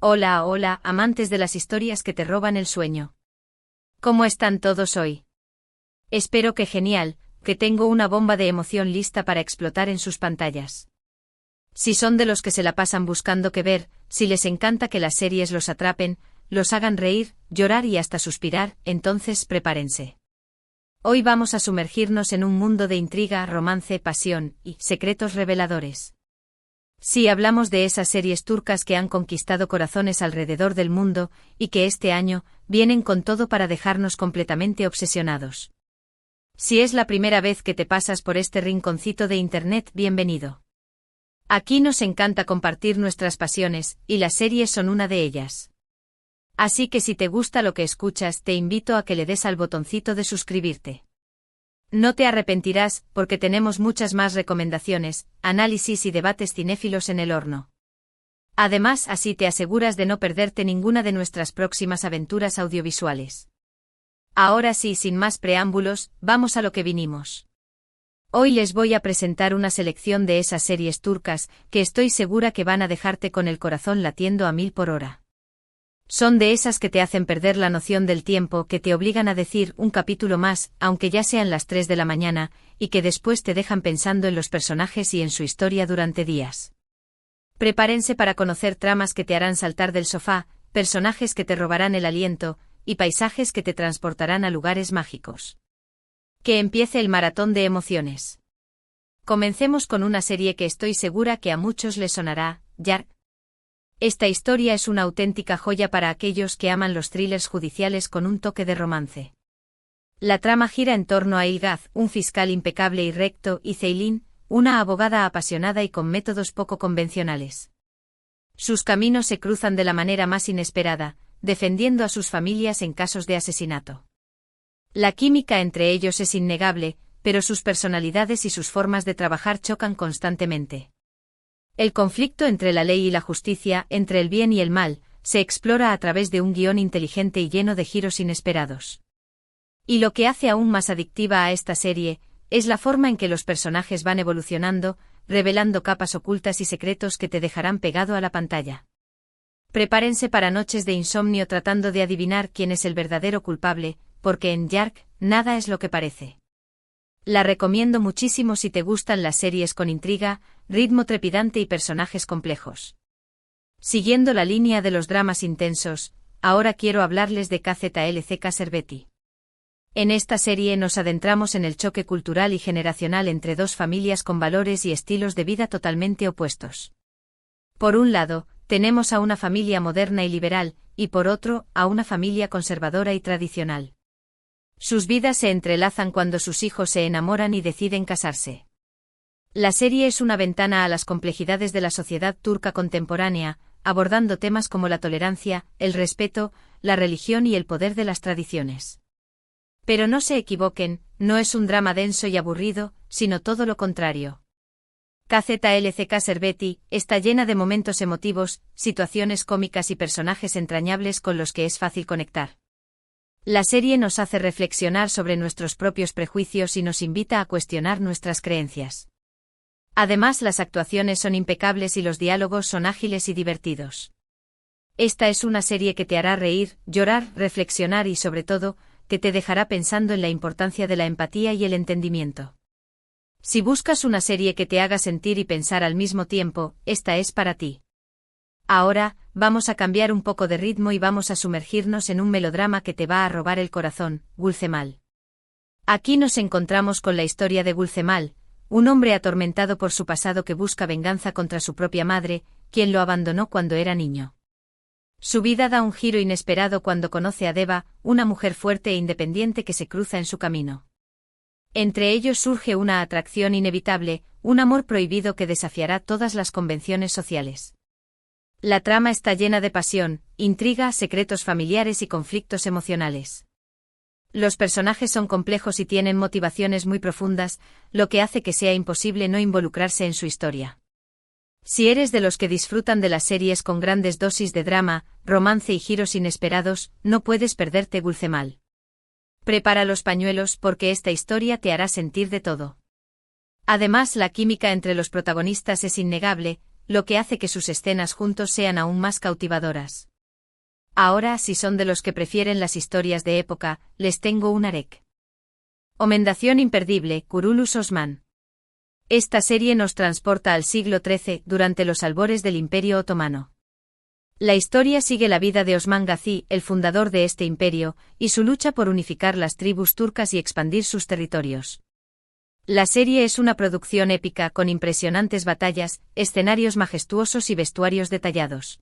Hola, hola, amantes de las historias que te roban el sueño. ¿Cómo están todos hoy? Espero que genial, que tengo una bomba de emoción lista para explotar en sus pantallas. Si son de los que se la pasan buscando qué ver, si les encanta que las series los atrapen, los hagan reír, llorar y hasta suspirar, entonces prepárense. Hoy vamos a sumergirnos en un mundo de intriga, romance, pasión y secretos reveladores. Sí, hablamos de esas series turcas que han conquistado corazones alrededor del mundo, y que este año vienen con todo para dejarnos completamente obsesionados. Si es la primera vez que te pasas por este rinconcito de internet, bienvenido. Aquí nos encanta compartir nuestras pasiones, y las series son una de ellas. Así que si te gusta lo que escuchas, te invito a que le des al botoncito de suscribirte. No te arrepentirás, porque tenemos muchas más recomendaciones, análisis y debates cinéfilos en el horno. Además, así te aseguras de no perderte ninguna de nuestras próximas aventuras audiovisuales. Ahora sí, sin más preámbulos, vamos a lo que vinimos. Hoy les voy a presentar una selección de esas series turcas, que estoy segura que van a dejarte con el corazón latiendo a 1000 por hora. Son de esas que te hacen perder la noción del tiempo, que te obligan a decir un capítulo más, aunque ya sean las 3 de la mañana, y que después te dejan pensando en los personajes y en su historia durante días. Prepárense para conocer tramas que te harán saltar del sofá, personajes que te robarán el aliento, y paisajes que te transportarán a lugares mágicos. Que empiece el maratón de emociones. Comencemos con una serie que estoy segura que a muchos les sonará, Yark. Esta historia es una auténtica joya para aquellos que aman los thrillers judiciales con un toque de romance. La trama gira en torno a Ilgaz, un fiscal impecable y recto, y Ceylin, una abogada apasionada y con métodos poco convencionales. Sus caminos se cruzan de la manera más inesperada, defendiendo a sus familias en casos de asesinato. La química entre ellos es innegable, pero sus personalidades y sus formas de trabajar chocan constantemente. El conflicto entre la ley y la justicia, entre el bien y el mal, se explora a través de un guión inteligente y lleno de giros inesperados. Y lo que hace aún más adictiva a esta serie, es la forma en que los personajes van evolucionando, revelando capas ocultas y secretos que te dejarán pegado a la pantalla. Prepárense para noches de insomnio tratando de adivinar quién es el verdadero culpable, porque en Yark, nada es lo que parece. La recomiendo muchísimo si te gustan las series con intriga, ritmo trepidante y personajes complejos. Siguiendo la línea de los dramas intensos, ahora quiero hablarles de KZLC Caserveti. En esta serie nos adentramos en el choque cultural y generacional entre dos familias con valores y estilos de vida totalmente opuestos. Por un lado, tenemos a una familia moderna y liberal, y por otro, a una familia conservadora y tradicional. Sus vidas se entrelazan cuando sus hijos se enamoran y deciden casarse. La serie es una ventana a las complejidades de la sociedad turca contemporánea, abordando temas como la tolerancia, el respeto, la religión y el poder de las tradiciones. Pero no se equivoquen, no es un drama denso y aburrido, sino todo lo contrario. KZLC Caserveti está llena de momentos emotivos, situaciones cómicas y personajes entrañables con los que es fácil conectar. La serie nos hace reflexionar sobre nuestros propios prejuicios y nos invita a cuestionar nuestras creencias. Además, las actuaciones son impecables y los diálogos son ágiles y divertidos. Esta es una serie que te hará reír, llorar, reflexionar y sobre todo, que te dejará pensando en la importancia de la empatía y el entendimiento. Si buscas una serie que te haga sentir y pensar al mismo tiempo, esta es para ti. Ahora, vamos a cambiar un poco de ritmo y vamos a sumergirnos en un melodrama que te va a robar el corazón, Gulcemal. Aquí nos encontramos con la historia de Gulcemal, un hombre atormentado por su pasado que busca venganza contra su propia madre, quien lo abandonó cuando era niño. Su vida da un giro inesperado cuando conoce a Deva, una mujer fuerte e independiente que se cruza en su camino. Entre ellos surge una atracción inevitable, un amor prohibido que desafiará todas las convenciones sociales. La trama está llena de pasión, intriga, secretos familiares y conflictos emocionales. Los personajes son complejos y tienen motivaciones muy profundas, lo que hace que sea imposible no involucrarse en su historia. Si eres de los que disfrutan de las series con grandes dosis de drama, romance y giros inesperados, no puedes perderte Gulcemal. Prepara los pañuelos porque esta historia te hará sentir de todo. Además, la química entre los protagonistas es innegable, lo que hace que sus escenas juntos sean aún más cautivadoras. Ahora, si son de los que prefieren las historias de época, les tengo una recomendación imperdible: Kurulus Osman. Esta serie nos transporta al siglo XIII, durante los albores del Imperio Otomano. La historia sigue la vida de Osman Gazi, el fundador de este imperio, y su lucha por unificar las tribus turcas y expandir sus territorios. La serie es una producción épica con impresionantes batallas, escenarios majestuosos y vestuarios detallados.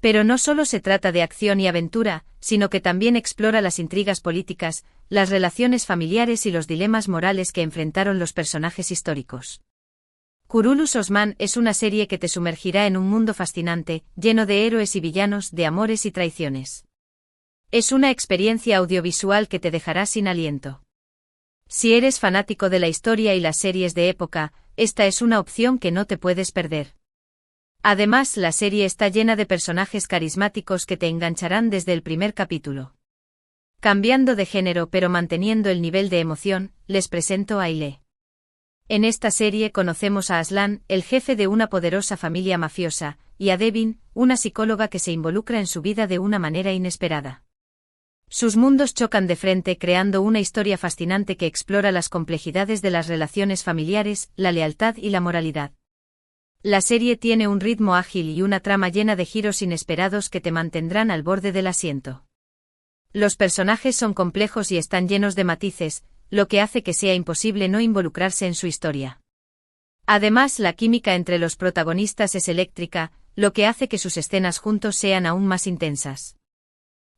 Pero no solo se trata de acción y aventura, sino que también explora las intrigas políticas, las relaciones familiares y los dilemas morales que enfrentaron los personajes históricos. Kurulus Osman es una serie que te sumergirá en un mundo fascinante, lleno de héroes y villanos, de amores y traiciones. Es una experiencia audiovisual que te dejará sin aliento. Si eres fanático de la historia y las series de época, esta es una opción que no te puedes perder. Además, la serie está llena de personajes carismáticos que te engancharán desde el primer capítulo. Cambiando de género pero manteniendo el nivel de emoción, les presento a Aile. En esta serie conocemos a Aslan, el jefe de una poderosa familia mafiosa, y a Devin, una psicóloga que se involucra en su vida de una manera inesperada. Sus mundos chocan de frente, creando una historia fascinante que explora las complejidades de las relaciones familiares, la lealtad y la moralidad. La serie tiene un ritmo ágil y una trama llena de giros inesperados que te mantendrán al borde del asiento. Los personajes son complejos y están llenos de matices, lo que hace que sea imposible no involucrarse en su historia. Además, la química entre los protagonistas es eléctrica, lo que hace que sus escenas juntos sean aún más intensas.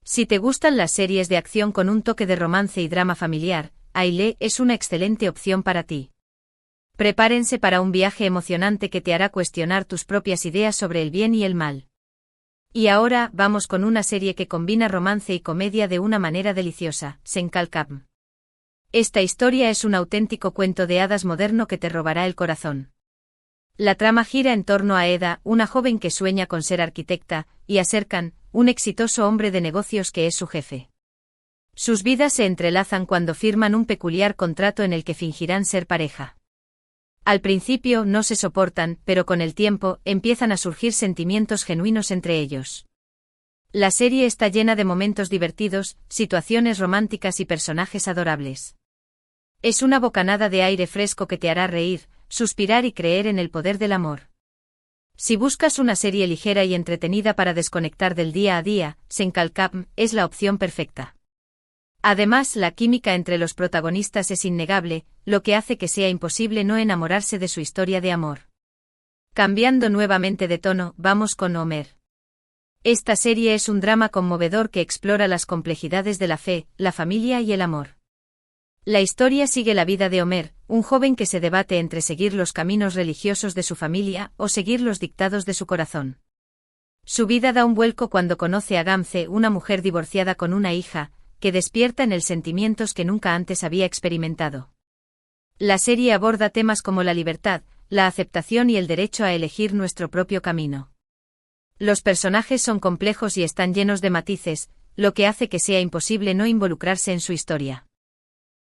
Si te gustan las series de acción con un toque de romance y drama familiar, Aile es una excelente opción para ti. Prepárense para un viaje emocionante que te hará cuestionar tus propias ideas sobre el bien y el mal. Y ahora, vamos con una serie que combina romance y comedia de una manera deliciosa: Senkalkam. Esta historia es un auténtico cuento de hadas moderno que te robará el corazón. La trama gira en torno a Eda, una joven que sueña con ser arquitecta, y a Serkan, un exitoso hombre de negocios que es su jefe. Sus vidas se entrelazan cuando firman un peculiar contrato en el que fingirán ser pareja. Al principio no se soportan, pero con el tiempo empiezan a surgir sentimientos genuinos entre ellos. La serie está llena de momentos divertidos, situaciones románticas y personajes adorables. Es una bocanada de aire fresco que te hará reír, suspirar y creer en el poder del amor. Si buscas una serie ligera y entretenida para desconectar del día a día, Senkalkam es la opción perfecta. Además, la química entre los protagonistas es innegable, lo que hace que sea imposible no enamorarse de su historia de amor. Cambiando nuevamente de tono, vamos con Homer. Esta serie es un drama conmovedor que explora las complejidades de la fe, la familia y el amor. La historia sigue la vida de Homer, un joven que se debate entre seguir los caminos religiosos de su familia o seguir los dictados de su corazón. Su vida da un vuelco cuando conoce a Gamze, una mujer divorciada con una hija, que despierta en él sentimientos que nunca antes había experimentado. La serie aborda temas como la libertad, la aceptación y el derecho a elegir nuestro propio camino. Los personajes son complejos y están llenos de matices, lo que hace que sea imposible no involucrarse en su historia.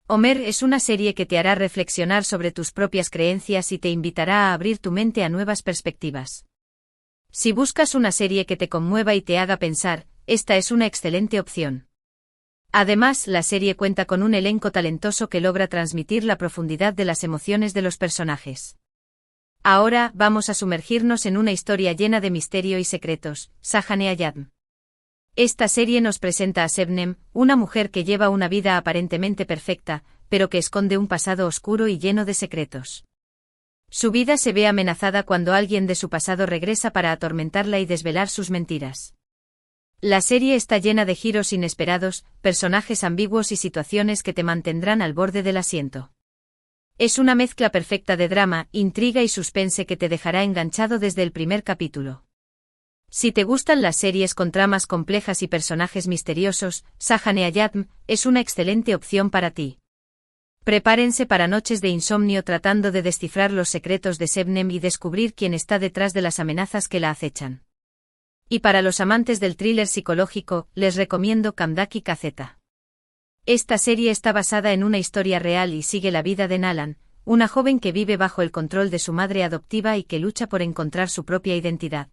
Homer es una serie que te hará reflexionar sobre tus propias creencias y te invitará a abrir tu mente a nuevas perspectivas. Si buscas una serie que te conmueva y te haga pensar, esta es una excelente opción. Además, la serie cuenta con un elenco talentoso que logra transmitir la profundidad de las emociones de los personajes. Ahora, vamos a sumergirnos en una historia llena de misterio y secretos: Sahane Ayadm. Esta serie nos presenta a Sebnem, una mujer que lleva una vida aparentemente perfecta, pero que esconde un pasado oscuro y lleno de secretos. Su vida se ve amenazada cuando alguien de su pasado regresa para atormentarla y desvelar sus mentiras. La serie está llena de giros inesperados, personajes ambiguos y situaciones que te mantendrán al borde del asiento. Es una mezcla perfecta de drama, intriga y suspense que te dejará enganchado desde el primer capítulo. Si te gustan las series con tramas complejas y personajes misteriosos, Sahane Ayadm es una excelente opción para ti. Prepárense para noches de insomnio tratando de descifrar los secretos de Sebnem y descubrir quién está detrás de las amenazas que la acechan. Y para los amantes del thriller psicológico, les recomiendo Kamdaki Kazeta. Esta serie está basada en una historia real y sigue la vida de Nalan, una joven que vive bajo el control de su madre adoptiva y que lucha por encontrar su propia identidad.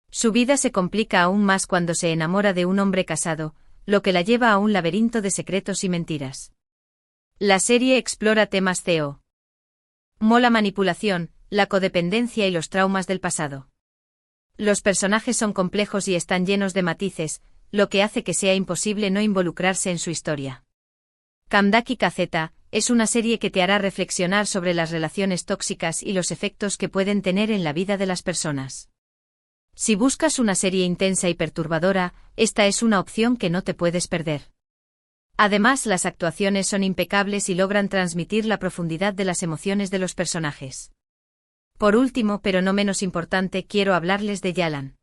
Su vida se complica aún más cuando se enamora de un hombre casado, lo que la lleva a un laberinto de secretos y mentiras. La serie explora temas como la manipulación, la codependencia y los traumas del pasado. Los personajes son complejos y están llenos de matices, lo que hace que sea imposible no involucrarse en su historia. Kamdaki Kazeta es una serie que te hará reflexionar sobre las relaciones tóxicas y los efectos que pueden tener en la vida de las personas. Si buscas una serie intensa y perturbadora, esta es una opción que no te puedes perder. Además, las actuaciones son impecables y logran transmitir la profundidad de las emociones de los personajes. Por último, pero no menos importante, quiero hablarles de Yalan.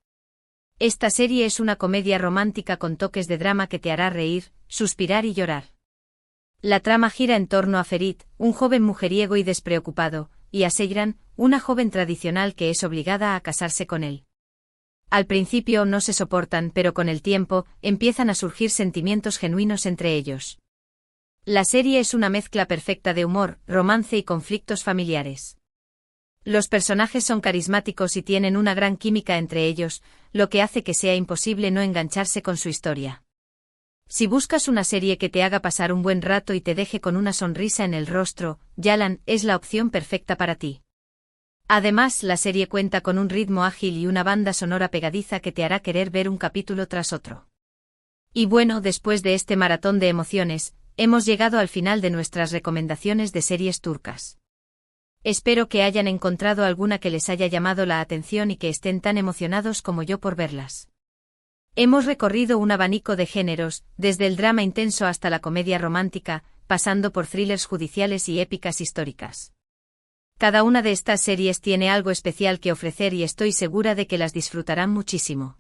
Esta serie es una comedia romántica con toques de drama que te hará reír, suspirar y llorar. La trama gira en torno a Ferit, un joven mujeriego y despreocupado, y a Seyran, una joven tradicional que es obligada a casarse con él. Al principio no se soportan, pero con el tiempo, empiezan a surgir sentimientos genuinos entre ellos. La serie es una mezcla perfecta de humor, romance y conflictos familiares. Los personajes son carismáticos y tienen una gran química entre ellos, lo que hace que sea imposible no engancharse con su historia. Si buscas una serie que te haga pasar un buen rato y te deje con una sonrisa en el rostro, Yalan es la opción perfecta para ti. Además, la serie cuenta con un ritmo ágil y una banda sonora pegadiza que te hará querer ver un capítulo tras otro. Y bueno, después de este maratón de emociones, hemos llegado al final de nuestras recomendaciones de series turcas. Espero que hayan encontrado alguna que les haya llamado la atención y que estén tan emocionados como yo por verlas. Hemos recorrido un abanico de géneros, desde el drama intenso hasta la comedia romántica, pasando por thrillers judiciales y épicas históricas. Cada una de estas series tiene algo especial que ofrecer y estoy segura de que las disfrutarán muchísimo.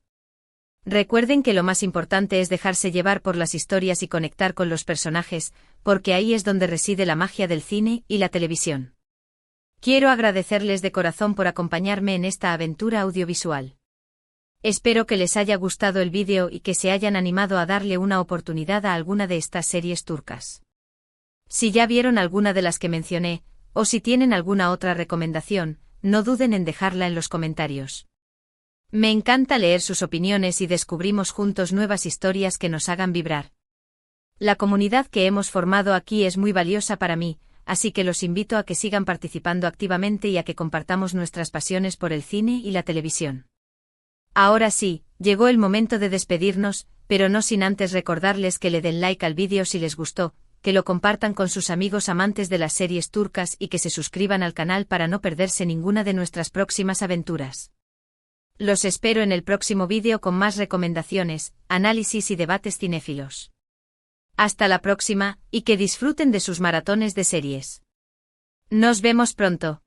Recuerden que lo más importante es dejarse llevar por las historias y conectar con los personajes, porque ahí es donde reside la magia del cine y la televisión. Quiero agradecerles de corazón por acompañarme en esta aventura audiovisual. Espero que les haya gustado el vídeo y que se hayan animado a darle una oportunidad a alguna de estas series turcas. Si ya vieron alguna de las que mencioné, o si tienen alguna otra recomendación, no duden en dejarla en los comentarios. Me encanta leer sus opiniones y descubrimos juntos nuevas historias que nos hagan vibrar. La comunidad que hemos formado aquí es muy valiosa para mí, así que los invito a que sigan participando activamente y a que compartamos nuestras pasiones por el cine y la televisión. Ahora sí, llegó el momento de despedirnos, pero no sin antes recordarles que le den like al vídeo si les gustó, que lo compartan con sus amigos amantes de las series turcas y que se suscriban al canal para no perderse ninguna de nuestras próximas aventuras. Los espero en el próximo vídeo con más recomendaciones, análisis y debates cinéfilos. Hasta la próxima, y que disfruten de sus maratones de series. Nos vemos pronto.